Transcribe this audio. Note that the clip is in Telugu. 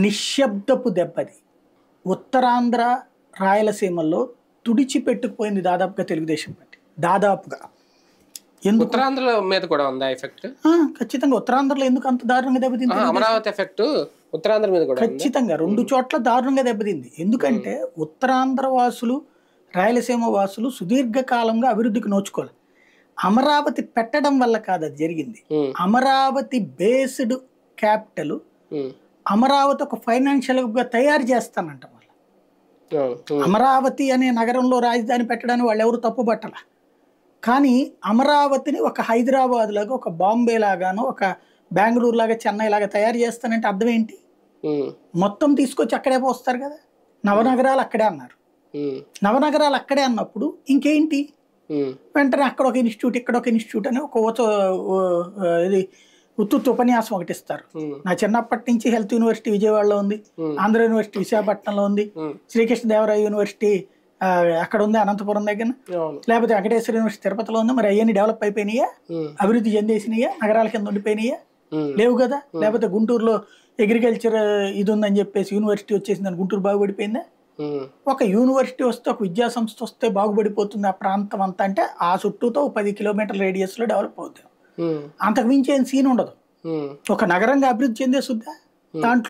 నిశ్శబ్దపు దెబ్బది. ఉత్తరాంధ్ర, రాయలసీమల్లో తుడిచిపెట్టుకుపోయింది దాదాపుగా తెలుగుదేశం పార్టీ. దాదాపుగా. ఎందుకు? ఉత్తరాంధ్ర మీద కూడా ఉందా ఎఫెక్ట్? ఖచ్చితంగా. ఉత్తరాంధ్రలో ఎందుకు అంత దారుణంగా దెబ్బతింది? అమరావతి ఎఫెక్ట్ ఉత్తరాంధ్ర మీద కూడా ఖచ్చితంగా 2 చోట్ల దారుణంగా దెబ్బతింది. ఎందుకంటే ఉత్తరాంధ్ర వాసులు, రాయలసీమ వాసులు సుదీర్ఘకాలంగా అభివృద్ధికి నోచుకోవాలి. అమరావతి పెట్టడం వల్ల కాదు అది జరిగింది. అమరావతి బేస్డ్ క్యాపిటల్, అమరావతి ఒక ఫైనాన్షియల్ గా తయారు చేస్తానంట వాళ్ళు. అమరావతి అనే నగరంలో రాజధాని పెట్టడానికి వాళ్ళు ఎవరు తప్పు పట్టల. కానీ అమరావతిని ఒక హైదరాబాద్ లాగా, ఒక బాంబే లాగానో, ఒక బెంగళూరు లాగా, చెన్నై లాగా తయారు చేస్తానంటే అర్థం ఏంటి? మొత్తం తీసుకొచ్చి అక్కడే పోస్తారు కదా. నవనగరాలు అక్కడే అన్నారు. నవనగరాలు అక్కడే అన్నప్పుడు ఇంకేంటి? వెంటనే అక్కడ ఒక ఇన్స్టిట్యూట్, ఇక్కడ ఒక ఇన్స్టిట్యూట్ అని ఒక ఇది ఉత్తుత్తు ఉపన్యాసం ఒకటి ఇస్తారు. నా చిన్నప్పటి నుంచి హెల్త్ యూనివర్సిటీ విజయవాడలో ఉంది, ఆంధ్ర యూనివర్సిటీ విశాఖపట్నంలో ఉంది, శ్రీకృష్ణదేవరాయ యూనివర్సిటీ అక్కడ ఉంది అనంతపురం దగ్గర, లేకపోతే వెంకటేశ్వర యూనివర్సిటీ తిరుపతిలో ఉంది. మరి అవన్నీ డెవలప్ అయిపోయినాయా? అభివృద్ధి చెందేసినాయా? నగరాల కింద ఉండిపోయినాయా? లేవు కదా. లేకపోతే గుంటూరులో అగ్రికల్చర్ ఇది ఉందని చెప్పేసి యూనివర్సిటీ వచ్చేసిందని గుంటూరు బాగుపడిపోయిందా? ఒక యూనివర్సిటీ వస్తే, ఒక విద్యా సంస్థ వస్తే బాగుపడిపోతుంది ఆ ప్రాంతం అంతా అంటే ఆ చుట్టూతో 10 కిలోమీటర్ల రేడియస్ లో డెవలప్ అవుతాం. అంతకు మించి ఏం సీన్ ఉండదు. ఒక నగరంగా అభివృద్ధి చెందే సుద్దా దాంట్లో